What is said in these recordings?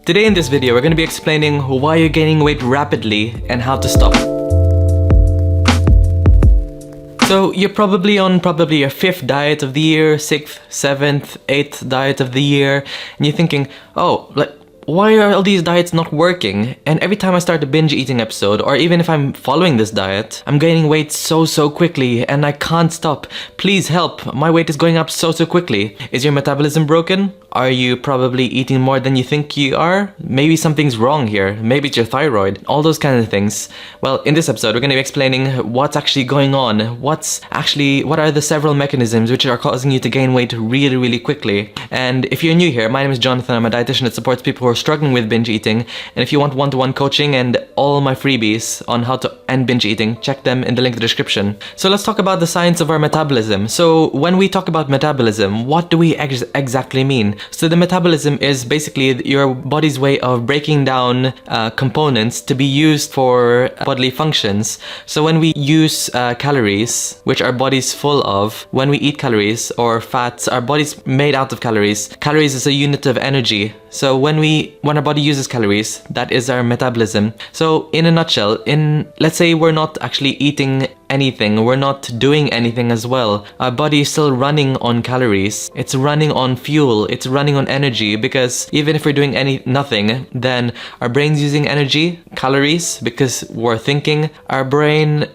Today in this video, we're going to be explaining why you're gaining weight rapidly and how to stop. So you're probably on your 5th diet of the year, 6th, 7th, 8th diet of the year, and you're thinking, oh, why are all these diets not working? And every time I start a binge eating episode, or even if I'm following this diet, I'm gaining weight so quickly and I can't stop. Please help, my weight is going up so quickly. Is your metabolism broken? Are you probably eating more than you think you are? Maybe something's wrong here. Maybe it's your thyroid. All those kind of things. Well, in this episode, we're going to be explaining what's actually going on. What are the several mechanisms which are causing you to gain weight really quickly. And if you're new here, my name is Jonathan. I'm a dietitian that supports people who are struggling with binge eating. And if you want one-to-one coaching and all my freebies on how to end binge eating, check them in the link in the description. So let's talk about the science of our metabolism. So when we talk about metabolism, what do we exactly mean? So the metabolism is basically your body's way of breaking down components to be used for bodily functions. So when we use calories, which our body's full of, when we eat calories or fats, our body's made out of calories. Calories is a unit of energy. So when our body uses calories, that is our metabolism. So in a nutshell, let's say we're not actually eating anything, we're not doing anything as well. Our body is still running on calories. It's running on fuel. It's running on energy, because even if we're doing nothing, then our brain's using energy, calories, because we're thinking. Our brain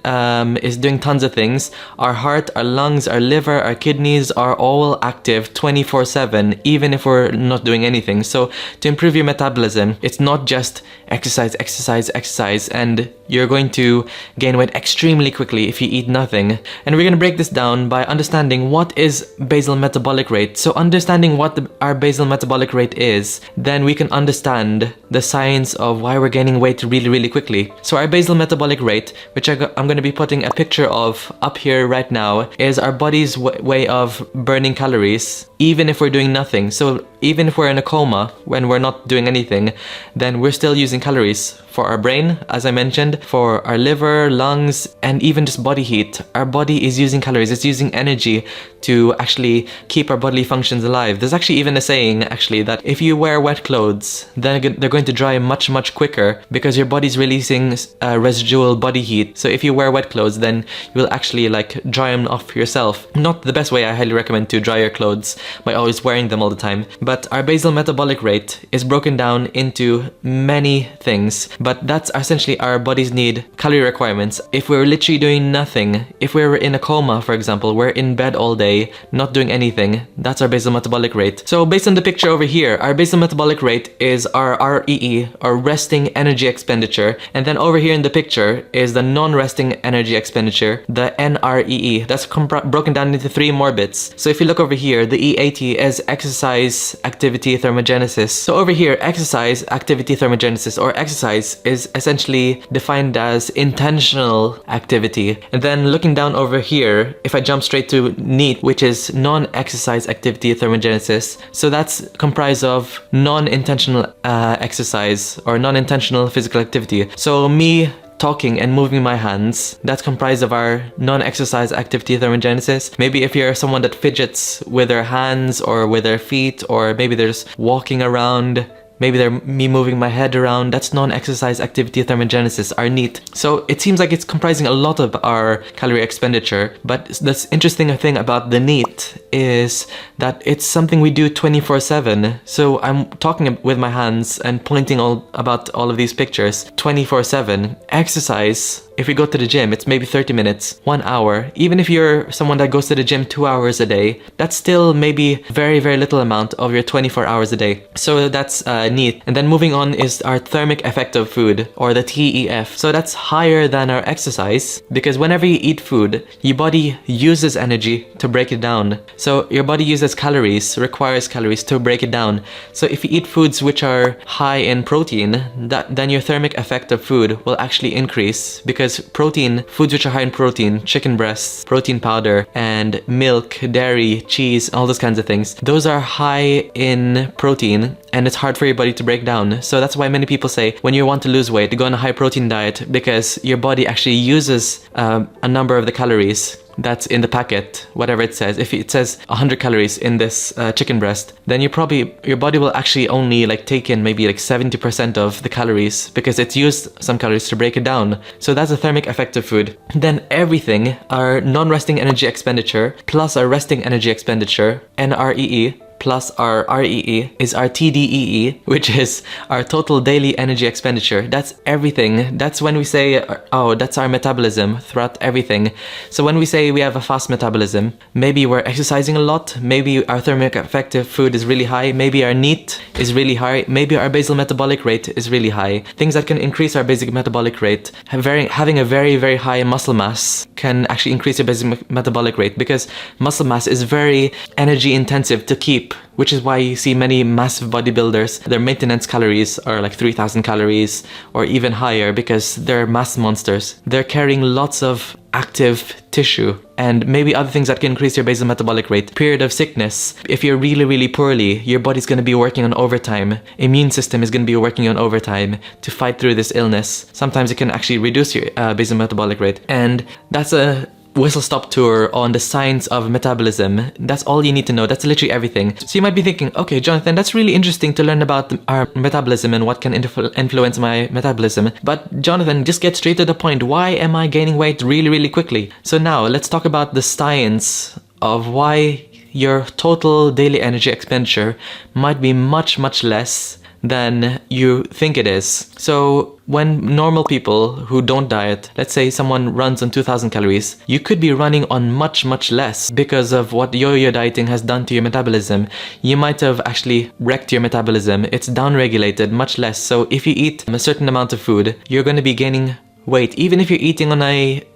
is doing tons of things. Our heart, our lungs, our liver, our kidneys are all active 24/7, even if we're not doing anything. So to improve your metabolism, it's not just exercise, and you're going to gain weight extremely quickly if you eat nothing. And we're going to break this down by understanding what is basal metabolic rate. So understanding what our basal metabolic rate is, then we can understand the science of why we're gaining weight really quickly. So our basal metabolic rate, which I'm going to be putting a picture of up here right now, is our body's way of burning calories even if we're doing nothing. So even if we're in a coma, when we're not doing anything, then we're still using calories for our brain, as I mentioned, for our liver, lungs, and even just body heat. Our body is using calories, it's using energy to actually keep our bodily functions alive. There's actually even a saying, actually, that if you wear wet clothes, then they're going to dry much quicker because your body's releasing residual body heat. So if you wear wet clothes, then you will actually dry them off yourself. Not the best way. I highly recommend to dry your clothes by always wearing them all the time. But our basal metabolic rate is broken down into many things. But that's essentially our body's need calorie requirements. If we're literally doing nothing, if we're in a coma, for example, we're in bed all day, not doing anything, that's our basal metabolic rate. So based on the picture over here, our basal metabolic rate is our REE, or resting energy expenditure. And then over here in the picture is the non-resting energy expenditure, the NREE. That's broken down into 3 more bits. So if you look over here, the EAT is exercise activity thermogenesis. So over here, exercise activity thermogenesis, or exercise, is essentially defined as intentional activity. And then looking down over here, if I jump straight to NEAT, which is non-exercise activity thermogenesis, so that's comprised of non-intentional exercise or non-intentional physical activity. So me talking and moving my hands, that's comprised of our non-exercise activity thermogenesis. Maybe if you're someone that fidgets with their hands or with their feet, or maybe they're just walking around, maybe they're me moving my head around, that's non-exercise activity thermogenesis, our NEAT. So it seems like it's comprising a lot of our calorie expenditure, but the interesting thing about the NEAT is that it's something we do 24/7. So I'm talking with my hands and pointing about all of these pictures 24/7. Exercise, if we go to the gym, it's maybe 30 minutes, 1 hour. Even if you're someone that goes to the gym 2 hours a day, that's still maybe very little amount of your 24 hours a day. So that's NEAT. And then moving on is our thermic effect of food, or the TEF. So that's higher than our exercise, because whenever you eat food, your body uses energy to break it down. So your body uses calories, requires calories to break it down. So if you eat foods which are high in protein, then your thermic effect of food will actually increase, because foods which are high in protein, chicken breasts, protein powder, and milk, dairy, cheese, all those kinds of things, those are high in protein, and it's hard for your body to break down. So that's why many people say when you want to lose weight, go on a high protein diet, because your body actually uses a number of the calories that's in the packet, whatever it says, if it says 100 calories in this chicken breast, then your body will actually only like take in maybe like 70% of the calories because it's used some calories to break it down. So that's a thermic effect of food. Then everything, our non-resting energy expenditure plus our resting energy expenditure, NREE, plus our REE is our TDEE, which is our total daily energy expenditure. That's everything. That's when we say, oh, that's our metabolism throughout everything. So when we say we have a fast metabolism, maybe we're exercising a lot, maybe our thermic effective food is really high, maybe our NEAT is really high, maybe our basal metabolic rate is really high. Things that can increase our basic metabolic rate, having a very, very high muscle mass can actually increase your basic metabolic rate because muscle mass is very energy intensive to keep, which is why you see many massive bodybuilders, their maintenance calories are like 3,000 calories or even higher because they're mass monsters. They're carrying lots of active tissue and maybe other things that can increase your basal metabolic rate. Period of sickness. If you're really, really poorly, your body's going to be working on overtime. Immune system is going to be working on overtime to fight through this illness. Sometimes it can actually reduce your basal metabolic rate. And that's a whistle-stop tour on the science of metabolism. That's all you need to know. That's literally everything. So you might be thinking, okay, Jonathan, that's really interesting to learn about our metabolism and what can influence my metabolism. But Jonathan, just get straight to the point. Why am I gaining weight really, really quickly? So now let's talk about the science of why your total daily energy expenditure might be much, much less than you think it is. So when normal people who don't diet, let's say someone runs on 2000 calories, you could be running on much, much less because of what yo-yo dieting has done to your metabolism. You might have actually wrecked your metabolism. It's downregulated much less. So if you eat a certain amount of food, you're going to be gaining weight. Even if you're eating on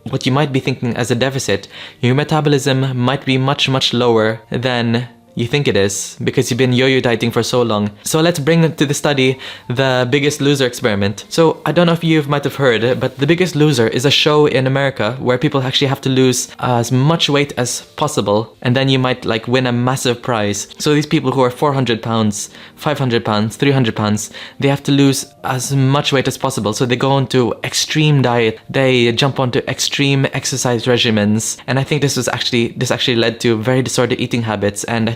what you might be thinking as a deficit, your metabolism might be much, much lower than you think it is because you've been yo-yo dieting for so long. So let's bring to the study the Biggest Loser experiment. So I don't know if you might have heard, but The Biggest Loser is a show in America where people actually have to lose as much weight as possible and then you might like win a massive prize. So these people who are 400 pounds, 500 pounds, 300 pounds, they have to lose as much weight as possible. So they go into extreme diet, they jump onto extreme exercise regimens, and I think this actually led to very disordered eating habits. And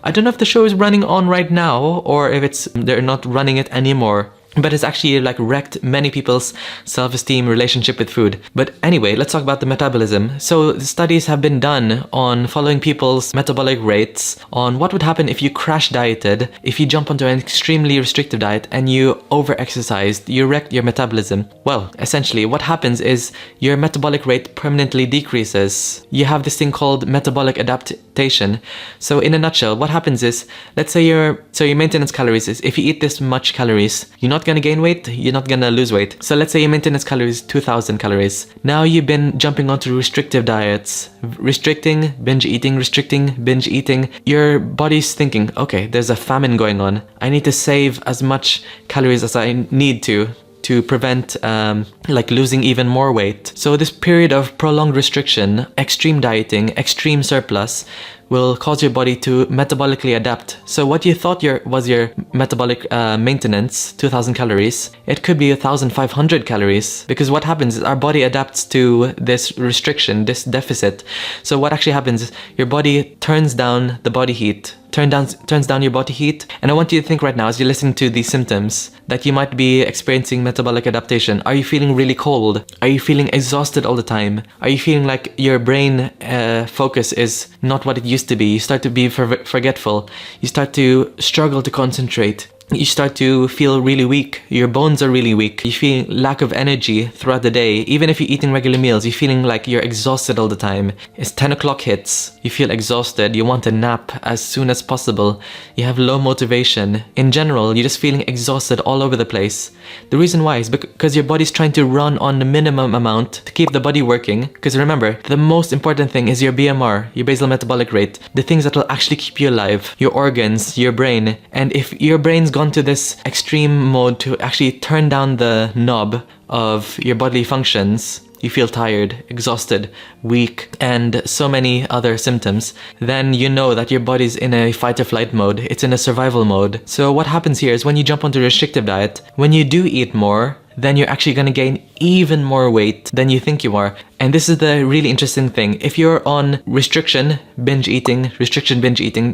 I don't know if the show is running on right now or if they're not running it anymore. But it's actually like wrecked many people's self-esteem relationship with food. But anyway, let's talk about the metabolism. So the studies have been done on following people's metabolic rates, on what would happen if you crash dieted, if you jump onto an extremely restrictive diet and you over-exercised, you wrecked your metabolism. Well, essentially what happens is your metabolic rate permanently decreases. You have this thing called metabolic adaptation. So in a nutshell, what happens is, let's say your maintenance calories is, if you eat this much calories, you're not gonna gain weight, you're not gonna lose weight. So let's say your maintenance calories 2000 calories. Now you've been jumping onto restrictive diets, restricting, binge eating. Your body's thinking, okay, there's a famine going on. I need to save as much calories as I need to prevent losing even more weight. So this period of prolonged restriction, extreme dieting, extreme surplus will cause your body to metabolically adapt. So what you thought was your metabolic maintenance, 2000 calories, it could be 1500 calories, because what happens is our body adapts to this restriction, this deficit. So what actually happens is your body turns down the body heat, turns down your body heat. And I want you to think right now, as you're listening to these symptoms, that you might be experiencing metabolic adaptation. Are you feeling really cold? Are you feeling exhausted all the time? Are you feeling like your brain focus is not what it used to be? You start to be forgetful. You start to struggle to concentrate. You start to feel really weak. Your bones are really weak. You feel lack of energy throughout the day. Even if you're eating regular meals, you're feeling like you're exhausted all the time. It's 10 o'clock hits. You feel exhausted. You want a nap as soon as possible. You have low motivation. In general, you're just feeling exhausted all over the place. The reason why is because your body's trying to run on the minimum amount to keep the body working. Because remember, the most important thing is your BMR, your basal metabolic rate. The things that will actually keep you alive. Your organs, your brain. And if your brain's gone to this extreme mode to actually turn down the knob of your bodily functions, you feel tired, exhausted, weak, and so many other symptoms, then you know that your body's in a fight or flight mode. It's in a survival mode. So what happens here is when you jump onto a restrictive diet, when you do eat more, then you're actually going to gain even more weight than you think you are. And this is the really interesting thing. If you're on restriction, binge eating,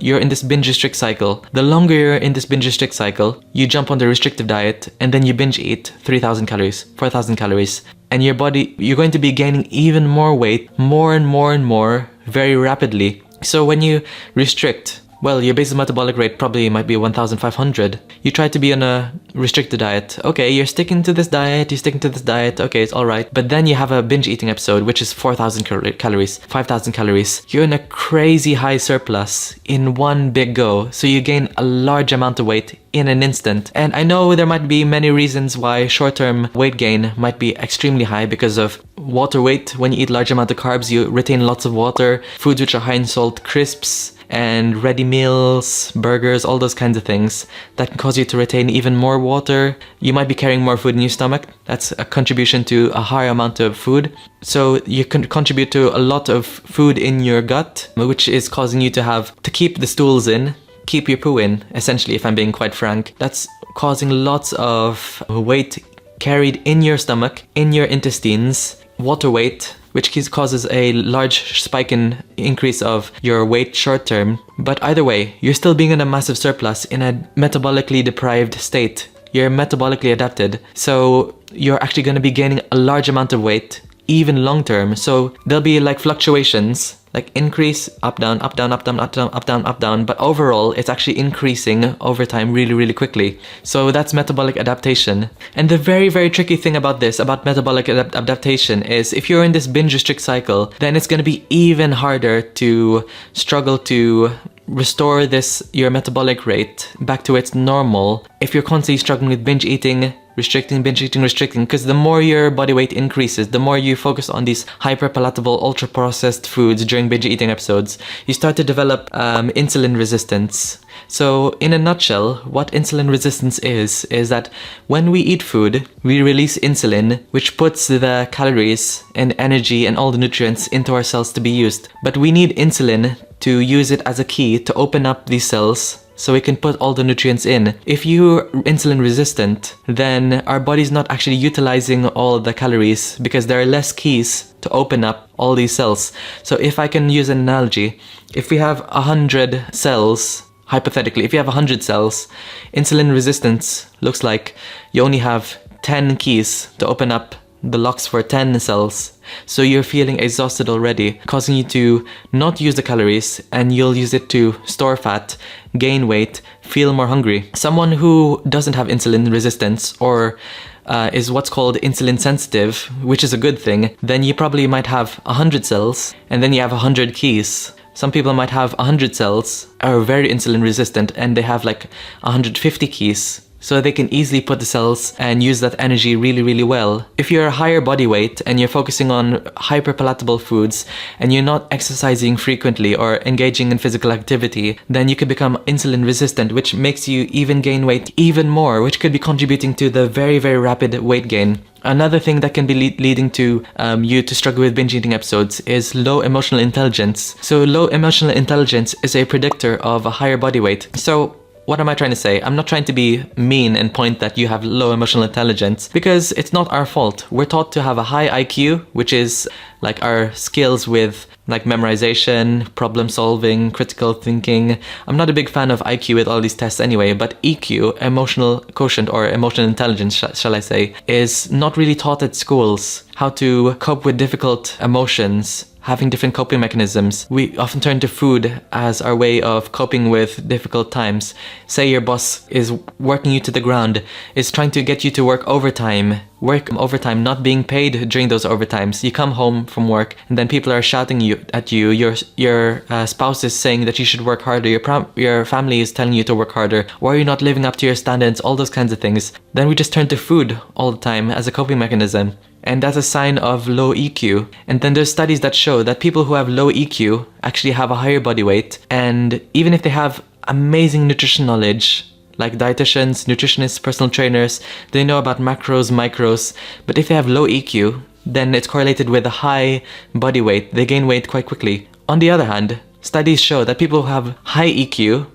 you're in this binge restrict cycle. The longer you're in this binge restrict cycle, you jump on the restrictive diet and then you binge eat 3,000 calories, 4,000 calories. And your body, you're going to be gaining even more weight, more and more and more, very rapidly. So when you restrict, well, your basal metabolic rate probably might be 1,500. You try to be on a restricted diet. Okay, you're sticking to this diet, okay, it's alright. But then you have a binge eating episode, which is 4,000 calories, 5,000 calories. You're in a crazy high surplus in one big go. So you gain a large amount of weight in an instant. And I know there might be many reasons why short-term weight gain might be extremely high because of water weight. When you eat large amount of carbs, you retain lots of water. Foods which are high in salt, crisps, and ready meals, burgers, all those kinds of things that can cause you to retain even more water. You might be carrying more food in your stomach. That's a contribution to a higher amount of food. So you can contribute to a lot of food in your gut, which is causing you to keep the stools in, keep your poo in, essentially, if I'm being quite frank. That's causing lots of weight carried in your stomach, in your intestines, water weight, which causes a large spike in increase of your weight short term. But either way, you're still being in a massive surplus in a metabolically deprived state. You're metabolically adapted. So you're actually going to be gaining a large amount of weight, even long term. So there'll be like fluctuations, like increase, up, down, up, down, up, down, up, down, up, down, up, down. But overall, it's actually increasing over time really, really quickly. So that's metabolic adaptation. And the very, very tricky thing about this, about metabolic adaptation, is if you're in this binge restrict cycle, then it's going to be even harder to struggle to restore your metabolic rate back to its normal if you're constantly struggling with binge eating, restricting, because the more your body weight increases, the more you focus on these hyper palatable, ultra processed foods during binge eating episodes, you start to develop insulin resistance. So in a nutshell, what insulin resistance is that when we eat food, we release insulin, which puts the calories and energy and all the nutrients into our cells to be used. But we need insulin to use it as a key to open up these cells so we can put all the nutrients in. If you're insulin resistant, then our body's not actually utilizing all the calories because there are less keys to open up all these cells. So if I can use an analogy, if we have 100 cells, hypothetically, if you have 100 cells, insulin resistance looks like you only have 10 keys to open up the locks for 10 cells. So you're feeling exhausted already, causing you to not use the calories, and you'll use it to store fat, gain weight, feel more hungry. Someone who doesn't have insulin resistance or is what's called insulin sensitive, which is a good thing, then you probably might have 100 cells and then you have 100 keys. Some people might have 100 cells, are very insulin resistant, and they have like 150 keys. So they can easily put the cells and use that energy really, really well. If you're a higher body weight and you're focusing on hyperpalatable foods and you're not exercising frequently or engaging in physical activity, then you could become insulin resistant, which makes you even gain weight even more, which could be contributing to the very, very rapid weight gain. Another thing that can be leading to you to struggle with binge eating episodes is low emotional intelligence. So low emotional intelligence is a predictor of a higher body weight. So what am I trying to say? I'm not trying to be mean and point that you have low emotional intelligence, because it's not our fault. We're taught to have a high IQ, which is like our skills with like memorization, problem solving, critical thinking. I'm not a big fan of IQ with all these tests anyway, but EQ, emotional quotient or emotional intelligence, shall I say, is not really taught at schools. How to cope with difficult emotions, having different coping mechanisms. We often turn to food as our way of coping with difficult times. Say your boss is working you to the ground, is trying to get you to work overtime, not being paid during those overtimes. You come home from work and then people are shouting at you. Your spouse is saying that you should work harder. Your family is telling you to work harder. Why are you not living up to your standards? All those kinds of things. Then we just turn to food all the time as a coping mechanism. And that's a sign of low EQ. And then there's studies that show that people who have low EQ actually have a higher body weight. And even if they have amazing nutrition knowledge, like dietitians, nutritionists, personal trainers, they know about macros, micros. But if they have low EQ, then it's correlated with a high body weight. They gain weight quite quickly. On the other hand, studies show that people who have high EQ,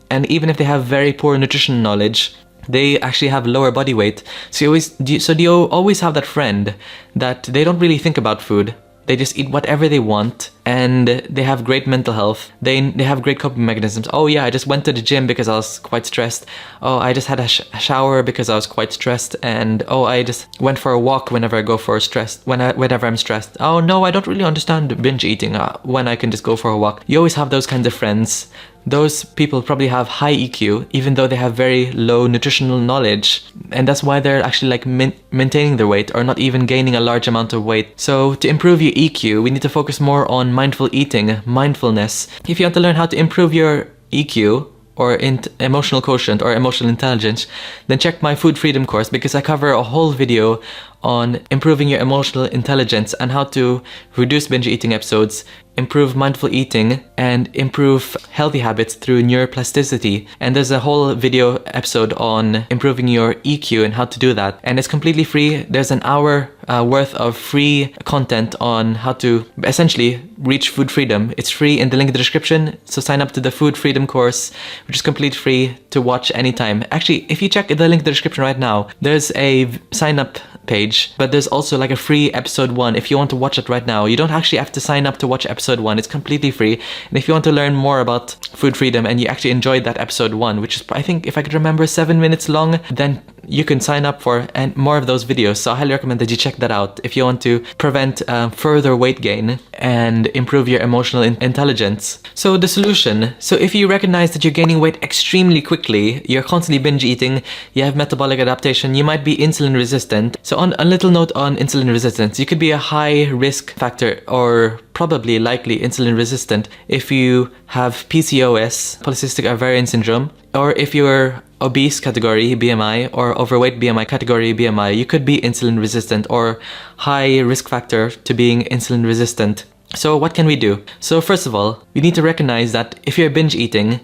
and even if they have very poor nutrition knowledge, they actually have lower body weight. So you always have that friend that they don't really think about food. They just eat whatever they want, and they have great mental health. They have great coping mechanisms. Oh yeah, I just went to the gym because I was quite stressed. Oh, I just had a shower because I was quite stressed. And oh, I just went for a walk whenever I go for whenever I'm stressed. Oh no, I don't really understand binge eating when I can just go for a walk. You always have those kinds of friends. Those people probably have high EQ, even though they have very low nutritional knowledge. And that's why they're actually like maintaining their weight or not even gaining a large amount of weight. So to improve your EQ, we need to focus more on mindful eating, mindfulness. If you want to learn how to improve your EQ, or emotional quotient or emotional intelligence, then check my food freedom course, because I cover a whole video on improving your emotional intelligence and how to reduce binge eating episodes, improve mindful eating, and improve healthy habits through neuroplasticity. And there's a whole video episode on improving your EQ and how to do that. And it's completely free. There's an hour worth of free content on how to essentially reach food freedom. It's free in the link in the description. So sign up to the food freedom course, which is completely free to watch anytime. Actually, if you check the link in the description right now, there's a sign up page, but there's also like a free episode 1 if you want to watch it right now. You don't actually have to sign up to watch episode 1. It's completely free. And if you want to learn more about food freedom and you actually enjoyed that episode 1, which is, I think, if I could remember, 7 minutes long, then you can sign up for and more of those videos. So I highly recommend that you check that out if you want to prevent further weight gain and improve your emotional intelligence. So the solution. So if you recognize that you're gaining weight extremely quickly, you're constantly binge eating, you have metabolic adaptation, you might be insulin resistant. So on a little note on insulin resistance, you could be a high risk factor or probably likely insulin resistant if you have PCOS, polycystic ovarian syndrome, or if you're obese category BMI or overweight BMI category BMI, you could be insulin resistant or high risk factor to being insulin resistant. So what can we do? So first of all, we need to recognize that if you're binge eating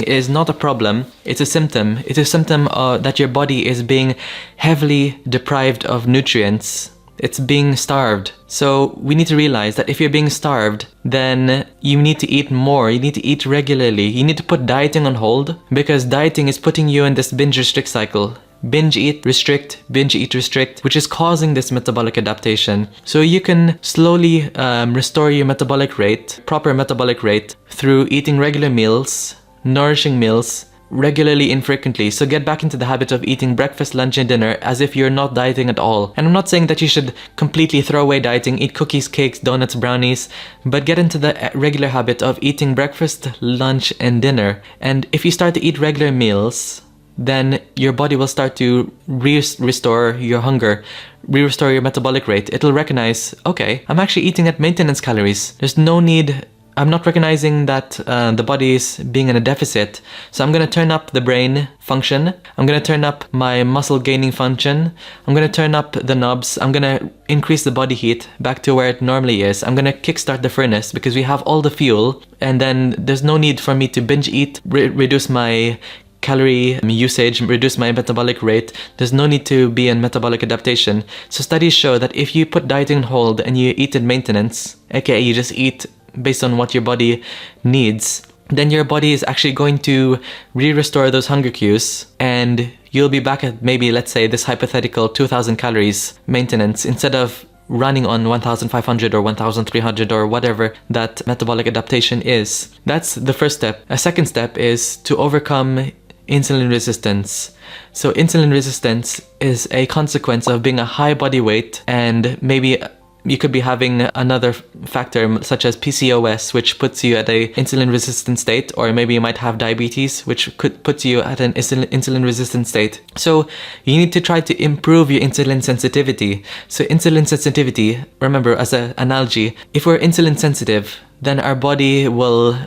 is not a problem, it's a symptom. It's a symptom that your body is being heavily deprived of nutrients. It's being starved. So we need to realize that if you're being starved, then you need to eat more. You need to eat regularly. You need to put dieting on hold, because dieting is putting you in this binge restrict cycle. Binge eat, restrict, binge eat, restrict, which is causing this metabolic adaptation. So you can slowly restore your metabolic rate, proper metabolic rate, through eating regular meals, nourishing meals, regularly, infrequently. So get back into the habit of eating breakfast, lunch, and dinner as if you're not dieting at all. And I'm not saying that you should completely throw away dieting, eat cookies, cakes, donuts, brownies, but get into the regular habit of eating breakfast, lunch, and dinner. And if you start to eat regular meals, then your body will start to restore your hunger, restore your metabolic rate. It'll recognize, okay, I'm actually eating at maintenance calories. There's no need. I'm not recognizing that the body is being in a deficit. So I'm going to turn up the brain function. I'm going to turn up my muscle gaining function. I'm going to turn up the knobs. I'm going to increase the body heat back to where it normally is. I'm going to kickstart the furnace because we have all the fuel. And then there's no need for me to binge eat, reduce my calorie usage, reduce my metabolic rate. There's no need to be in metabolic adaptation. So studies show that if you put dieting on hold and you eat in maintenance, aka you just eat based on what your body needs, then your body is actually going to restore those hunger cues, and you'll be back at maybe, let's say, this hypothetical 2000 calories maintenance instead of running on 1500 or 1300 or whatever that metabolic adaptation is. That's the first step. A second step is to overcome insulin resistance. So insulin resistance is a consequence of being a high body weight, and maybe you could be having another factor such as PCOS, which puts you at a insulin resistant state, or maybe you might have diabetes, which could put you at an insulin resistant state. So you need to try to improve your insulin sensitivity. So insulin sensitivity, remember, as an analogy, if we're insulin sensitive, then our body will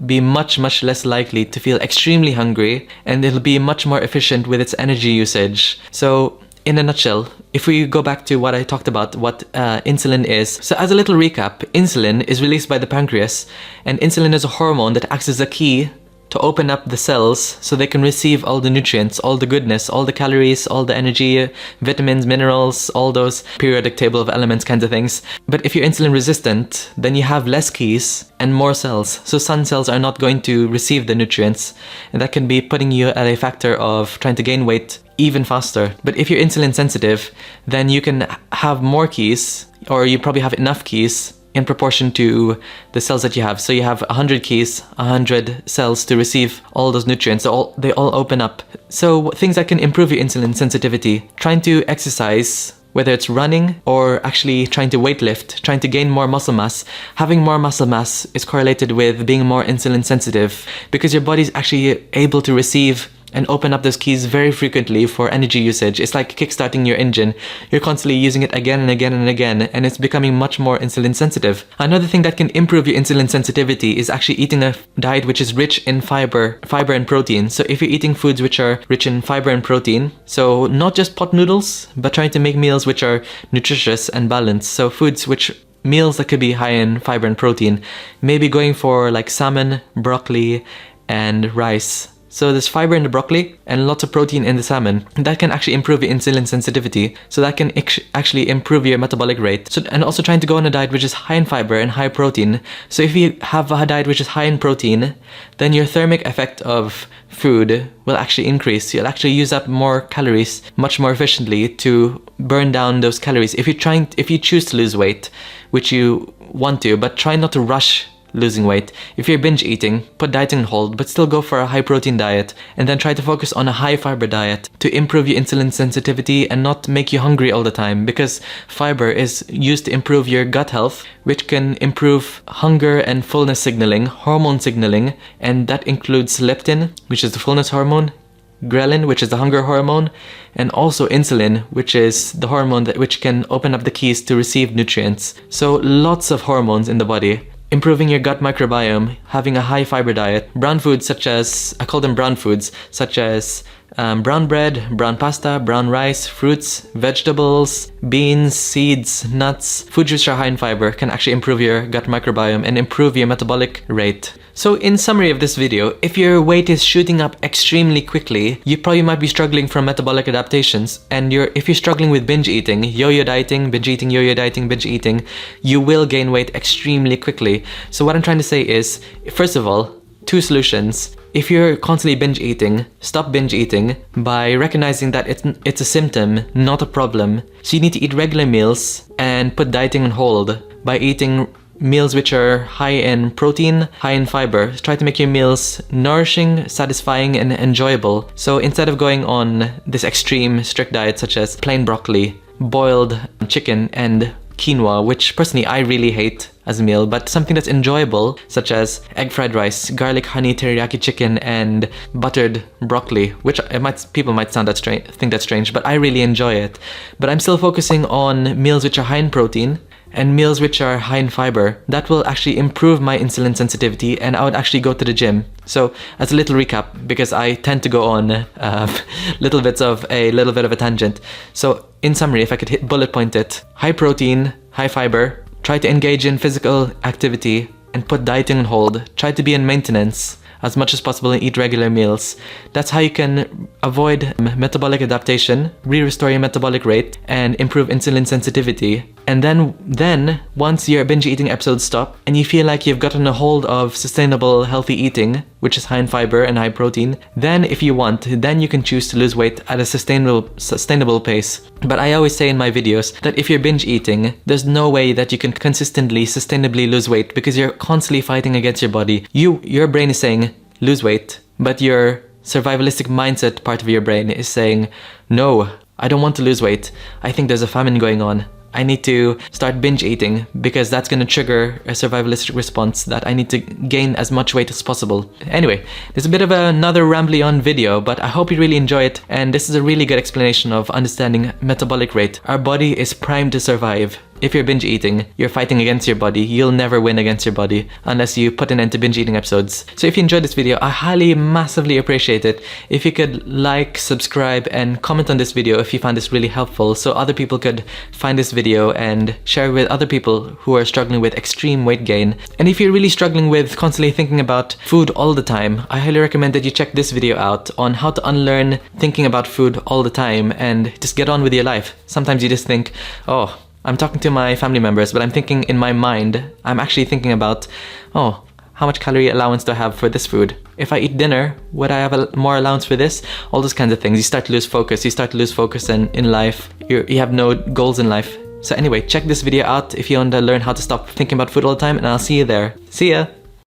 be much less likely to feel extremely hungry, and it'll be much more efficient with its energy usage. So in a nutshell, if we go back to what I talked about, what insulin is. So as a little recap, insulin is released by the pancreas, and insulin is a hormone that acts as a key to open up the cells so they can receive all the nutrients, all the goodness, all the calories, all the energy, vitamins, minerals, all those periodic table of elements kinds of things. But if you're insulin resistant, then you have less keys and more cells. So some cells are not going to receive the nutrients, and that can be putting you at a factor of trying to gain weight even faster. But if you're insulin sensitive, then you can have more keys, or you probably have enough keys in proportion to the cells that you have. So you have 100 keys, 100 cells to receive all those nutrients. They all open up. So things that can improve your insulin sensitivity: trying to exercise, whether it's running or actually trying to weightlift, trying to gain more muscle mass. Having more muscle mass is correlated with being more insulin sensitive, because your body's actually able to receive and open up those keys very frequently for energy usage. It's like kickstarting your engine. You're constantly using it again and again and again, and it's becoming much more insulin sensitive. Another thing that can improve your insulin sensitivity is actually eating a diet which is rich in fiber and protein. So if you're eating foods which are rich in fiber and protein, so not just pot noodles, but trying to make meals which are nutritious and balanced. So meals that could be high in fiber and protein, maybe going for like salmon, broccoli, and rice. So there's fiber in the broccoli and lots of protein in the salmon. That can actually improve your insulin sensitivity. So that can actually improve your metabolic rate. So, and also trying to go on a diet which is high in fiber and high protein. So if you have a diet which is high in protein, then your thermic effect of food will actually increase. You'll actually use up more calories much more efficiently to burn down those calories. If you choose to lose weight, which you want to, but try not to rush losing weight. If you're binge eating, put dieting on hold, but still go for a high protein diet, and then try to focus on a high fiber diet to improve your insulin sensitivity and not make you hungry all the time, because fiber is used to improve your gut health, which can improve hunger and fullness signaling, hormone signaling, and that includes leptin, which is the fullness hormone, ghrelin, which is the hunger hormone, and also insulin, which is the hormone which can open up the keys to receive nutrients. So lots of hormones in the body. Improving your gut microbiome, having a high fiber diet, brown foods such as, I call them brown foods, such as brown bread, brown pasta, brown rice, fruits, vegetables, beans, seeds, nuts. Foods which are high in fiber can actually improve your gut microbiome and improve your metabolic rate. So in summary of this video, if your weight is shooting up extremely quickly, you probably might be struggling from metabolic adaptations, and if you're struggling with binge eating, yo-yo dieting, binge eating, yo-yo dieting, binge eating, you will gain weight extremely quickly. So what I'm trying to say is, first of all, 2 solutions. If you're constantly binge eating, stop binge eating by recognizing that it's a symptom, not a problem. So you need to eat regular meals and put dieting on hold by eating meals which are high in protein, high in fiber. Try to make your meals nourishing, satisfying, and enjoyable. So instead of going on this extreme strict diet such as plain broccoli, boiled chicken, and quinoa, which personally I really hate as a meal, but something that's enjoyable, such as egg fried rice, garlic honey teriyaki chicken, and buttered broccoli, which people might think that's strange, but I really enjoy it. But I'm still focusing on meals which are high in protein and meals which are high in fiber. That will actually improve my insulin sensitivity, and I would actually go to the gym. So as a little recap, because I tend to go on little bit of a tangent. So in summary, if I could bullet point it: high protein, high fiber, try to engage in physical activity and put dieting on hold, try to be in maintenance as much as possible and eat regular meals. That's how you can avoid metabolic adaptation, restore your metabolic rate, and improve insulin sensitivity. And then once your binge eating episodes stop and you feel like you've gotten a hold of sustainable healthy eating, which is high in fiber and high protein, then if you want, then you can choose to lose weight at a sustainable pace. But I always say in my videos that if you're binge eating, there's no way that you can consistently, sustainably lose weight, because you're constantly fighting against your body. Your brain is saying, lose weight, but your survivalistic mindset part of your brain is saying, no, I don't want to lose weight. I think there's a famine going on. I need to start binge eating because that's going to trigger a survivalistic response that I need to gain as much weight as possible. Anyway, there's a bit of another rambly on video, but I hope you really enjoy it, and this is a really good explanation of understanding metabolic rate. Our body is primed to survive. if you're binge eating, you're fighting against your body. You'll never win against your body unless you put an end to binge eating episodes. So if you enjoyed this video, I highly, massively appreciate it if you could like, subscribe, and comment on this video if you found this really helpful, so other people could find this video and share with other people who are struggling with extreme weight gain. And if you're really struggling with constantly thinking about food all the time, I highly recommend that you check this video out on how to unlearn thinking about food all the time and just get on with your life. Sometimes you just think, oh, I'm talking to my family members, but I'm thinking in my mind, I'm actually thinking about, oh, how much calorie allowance do I have for this food? If I eat dinner, would I have more allowance for this? All those kinds of things. You start to lose focus. You start to lose focus in life. You have no goals in life. So anyway, check this video out if you want to learn how to stop thinking about food all the time, and I'll see you there. See ya!